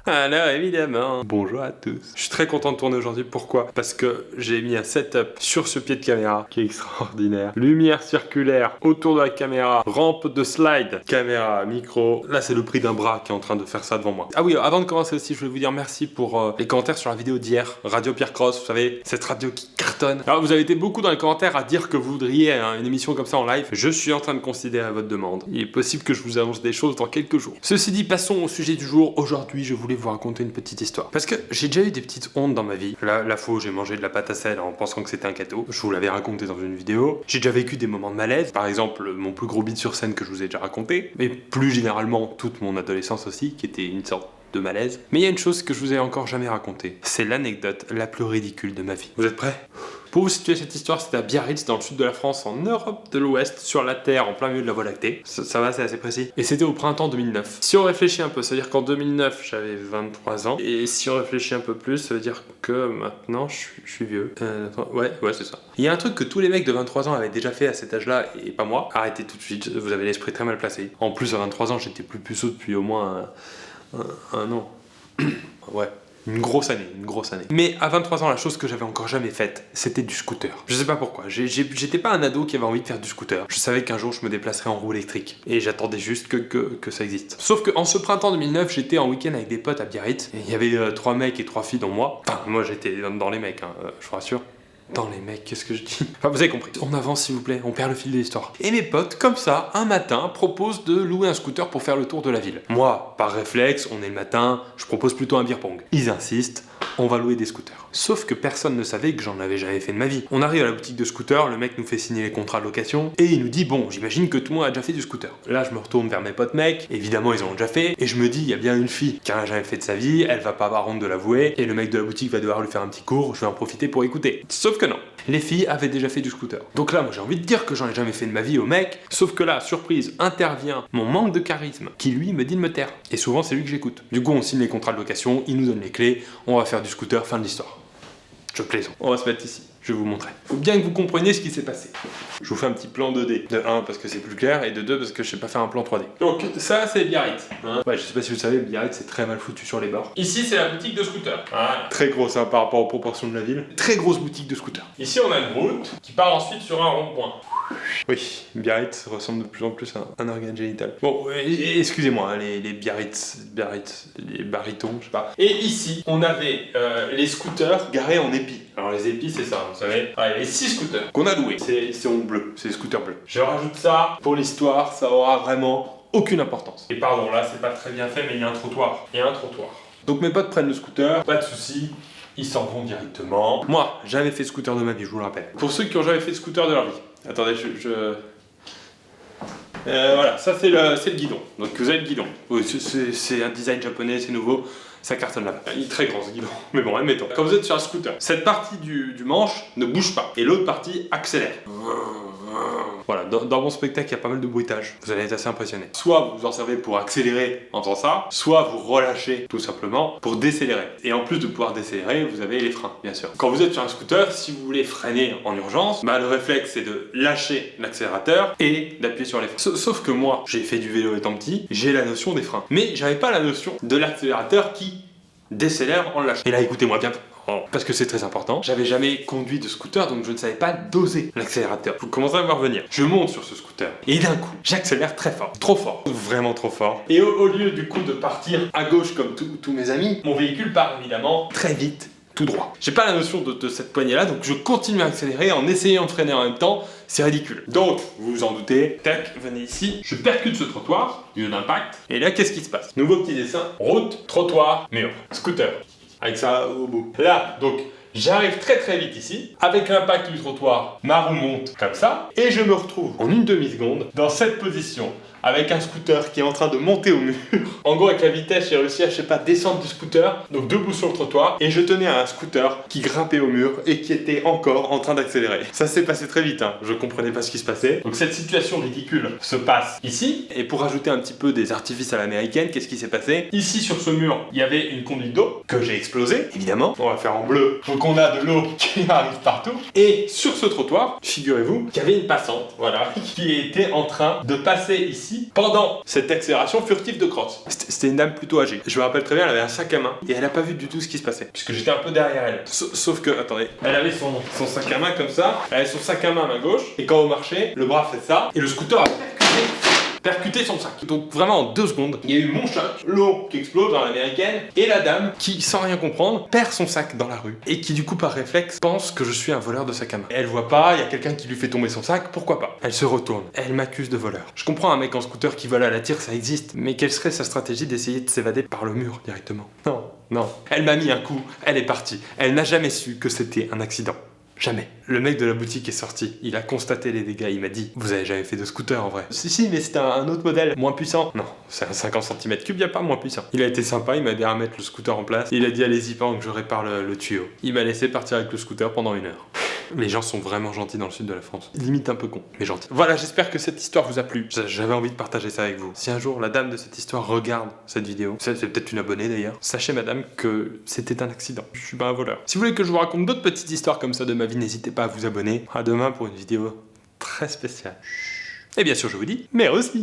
Alors évidemment, bonjour à tous. Je suis très content de tourner aujourd'hui, pourquoi? Parce que j'ai mis un setup sur ce pied de caméra qui est extraordinaire. Lumière circulaire autour de la caméra, rampe de slide, caméra, micro. Là c'est le prix d'un bras qui est en train de faire ça devant moi. Ah oui, avant de commencer aussi, je voulais vous dire merci pour les commentaires sur la vidéo d'hier. Radio Pierre Cross, vous savez, cette radio qui cartonne. Alors vous avez été beaucoup dans les commentaires à dire que vous voudriez une émission comme ça en live. Je suis en train de considérer votre demande. Il est possible que je vous annonce des choses dans quelques jours. Ceci dit, passons au sujet du jour. Aujourd'hui, je voulais vous raconter une petite histoire. Parce que j'ai déjà eu des petites hontes dans ma vie. La fois où j'ai mangé de la pâte à sel en pensant que c'était un gâteau. Je vous l'avais raconté dans une vidéo. J'ai déjà vécu des moments de malaise. Par exemple, mon plus gros bide sur scène que je vous ai déjà raconté. Mais plus généralement, toute mon adolescence aussi, qui était une sorte de malaise. Mais il y a une chose que je vous ai encore jamais racontée. C'est l'anecdote la plus ridicule de ma vie. Vous êtes prêts ? Pour vous situer cette histoire, c'était à Biarritz, dans le sud de la France, en Europe de l'Ouest, sur la Terre, en plein milieu de la Voie lactée. Ça va, c'est assez précis. Et c'était au printemps 2009. Si on réfléchit un peu, ça veut dire qu'en 2009, j'avais 23 ans. Et si on réfléchit un peu plus, ça veut dire que maintenant, je suis vieux. Ouais, c'est ça. Il y a un truc que tous les mecs de 23 ans avaient déjà fait à cet âge-là, et pas moi. Arrêtez tout de suite, vous avez l'esprit très mal placé. En plus, à 23 ans, j'étais plus puceau depuis au moins un an. Ouais. Une grosse année. Mais à 23 ans, la chose que j'avais encore jamais faite, c'était du scooter. Je sais pas pourquoi, j'étais pas un ado qui avait envie de faire du scooter. Je savais qu'un jour je me déplacerais en roue électrique. Et j'attendais juste que ça existe. Sauf qu'en ce printemps 2009, j'étais en week-end avec des potes à Biarritz. Et il y avait 3 mecs et 3 filles dont moi. Enfin, moi j'étais dans les mecs, je vous rassure. Dans les mecs, qu'est-ce que je dis? Enfin, vous avez compris. On avance s'il vous plaît, on perd le fil de l'histoire. Et mes potes, comme ça, un matin, proposent de louer un scooter pour faire le tour de la ville. Moi, par réflexe, on est le matin, je propose plutôt un beer pong. Ils insistent, on va louer des scooters. Sauf que personne ne savait que j'en avais jamais fait de ma vie. On arrive à la boutique de scooter, le mec nous fait signer les contrats de location, et il nous dit, bon, j'imagine que tout le monde a déjà fait du scooter. Là, je me retourne vers mes potes mecs, évidemment ils en ont déjà fait, et je me dis, il y a bien une fille qui en a jamais fait de sa vie, elle va pas avoir honte de l'avouer, et le mec de la boutique va devoir lui faire un petit cours, je vais en profiter pour écouter. Sauf que non. Les filles avaient déjà fait du scooter. Donc là, moi j'ai envie de dire que j'en ai jamais fait de ma vie au mec, sauf que là, surprise, intervient mon manque de charisme, qui lui me dit de me taire. Et souvent c'est lui que j'écoute. Du coup, on signe les contrats de location, il nous donne les clés, on va faire du scooter, fin de l'histoire. Je plaisante. On va se mettre ici, je vais vous montrer. Faut bien que vous compreniez ce qui s'est passé. Je vous fais un petit plan 2D. De 1 parce que c'est plus clair, et de 2 parce que je sais pas faire un plan 3D. Donc ça c'est Biarritz. Ouais, je sais pas si vous savez, Biarritz c'est très mal foutu sur les bords. Ici c'est la boutique de scooter. Voilà. Très grosse par rapport aux proportions de la ville. Très grosse boutique de scooter. Ici on a une route qui part ensuite sur un rond-point. Oui, Biarritz ressemble de plus en plus à un organe génital. Bon, excusez-moi, les Biarritz, les barytons, je sais pas. Et ici, on avait les scooters garés en épis. Alors les épis, c'est ça, vous savez. Il y avait 6 scooters qu'on a loués. C'est en bleu, c'est les scooters bleus. Je rajoute ça, pour l'histoire, ça aura vraiment aucune importance. Et pardon, là, c'est pas très bien fait, mais il y a un trottoir. Donc mes potes prennent le scooter, pas de soucis. Ils s'en vont directement. Moi, jamais fait de scooter de ma vie, je vous le rappelle. Pour ceux qui ont jamais fait de scooter de leur vie. Attendez, voilà, ça c'est le guidon. Donc vous avez le guidon. C'est un design japonais, c'est nouveau. Ça cartonne là-bas. Il est très grand ce guidon. Mais bon, admettons. Quand vous êtes sur un scooter, cette partie du manche ne bouge pas. Et l'autre partie accélère. Voilà, dans mon spectacle, il y a pas mal de bruitage. Vous allez être assez impressionné. Soit vous vous en servez pour accélérer en faisant ça, soit vous relâchez tout simplement pour décélérer. Et en plus de pouvoir décélérer, vous avez les freins, bien sûr. Quand vous êtes sur un scooter, si vous voulez freiner en urgence, le réflexe c'est de lâcher l'accélérateur et d'appuyer sur les freins. Sauf que moi, j'ai fait du vélo étant petit, j'ai la notion des freins. Mais j'avais pas la notion de l'accélérateur qui décélère en lâchant. Et là, écoutez-moi bien. Parce que c'est très important. J'avais jamais conduit de scooter, donc je ne savais pas doser l'accélérateur. Vous commencez à me voir venir. Je monte sur ce scooter. Et d'un coup, j'accélère très fort. Trop fort. Vraiment trop fort. Et au lieu du coup de partir à gauche comme tous mes amis, mon véhicule part évidemment très vite, tout droit. J'ai pas la notion de cette poignée-là, donc je continue à accélérer en essayant de freiner en même temps. C'est ridicule. Donc, vous vous en doutez, tac, venez ici, je percute ce trottoir, lieu d'impact. Et là, qu'est-ce qui se passe? Nouveau petit dessin. Route, trottoir, mur. Scooter. Avec ça au bout. Là, donc, j'arrive très très vite ici, avec l'impact du trottoir, ma roue monte comme ça, et je me retrouve en une demi-seconde dans cette position, avec un scooter qui est en train de monter au mur. En gros, avec la vitesse, j'ai réussi à, je sais pas, descendre du scooter, donc debout sur le trottoir, et je tenais à un scooter qui grimpait au mur et qui était encore en train d'accélérer. Ça s'est passé très vite, je comprenais pas ce qui se passait. Donc cette situation ridicule se passe ici, et pour rajouter un petit peu des artifices à l'américaine, qu'est-ce qui s'est passé? Ici, sur ce mur, il y avait une conduite d'eau que j'ai explosée, évidemment. On va faire en bleu. Donc Donc on a de l'eau qui arrive partout. Et sur ce trottoir, figurez-vous qu'il y avait une passante, voilà, qui était en train de passer ici pendant cette accélération furtive de crosse. C'était une dame plutôt âgée. Je me rappelle très bien, elle avait un sac à main et elle a pas vu du tout ce qui se passait. Puisque j'étais un peu derrière elle. Sauf que, attendez, elle avait son sac à main comme ça, elle avait son sac à main à main gauche, et quand on marchait, le bras fait ça, et le scooter a percuté son sac. Donc vraiment en 2 secondes, il y a eu mon choc, l'eau qui explose dans l'américaine, et la dame qui, sans rien comprendre, perd son sac dans la rue, et qui du coup par réflexe pense que je suis un voleur de sac à main. Elle voit pas, il y a quelqu'un qui lui fait tomber son sac, pourquoi pas? Elle se retourne, elle m'accuse de voleur. Je comprends un mec en scooter qui vole à la tire, ça existe, mais quelle serait sa stratégie d'essayer de s'évader par le mur directement? Non, non. Elle m'a mis un coup, elle est partie. Elle n'a jamais su que c'était un accident. Jamais. Le mec de la boutique est sorti, il a constaté les dégâts, il m'a dit « Vous avez jamais fait de scooter en vrai ?» Si, mais c'était un autre modèle, moins puissant. Non, c'est un 50 cm3, y a pas moins puissant. Il a été sympa, il m'a aidé à remettre le scooter en place. Il a dit « Allez-y pendant que je répare le tuyau ». Il m'a laissé partir avec le scooter pendant 1 heure. Les gens sont vraiment gentils dans le sud de la France. Limite un peu con, mais gentils. Voilà, j'espère que cette histoire vous a plu. J'avais envie de partager ça avec vous. Si un jour la dame de cette histoire regarde cette vidéo, c'est peut-être une abonnée d'ailleurs, sachez madame que c'était un accident. Je suis pas un voleur. Si vous voulez que je vous raconte d'autres petites histoires comme ça de ma vie, n'hésitez pas à vous abonner. À demain pour une vidéo très spéciale. Et bien sûr, je vous dis, merci.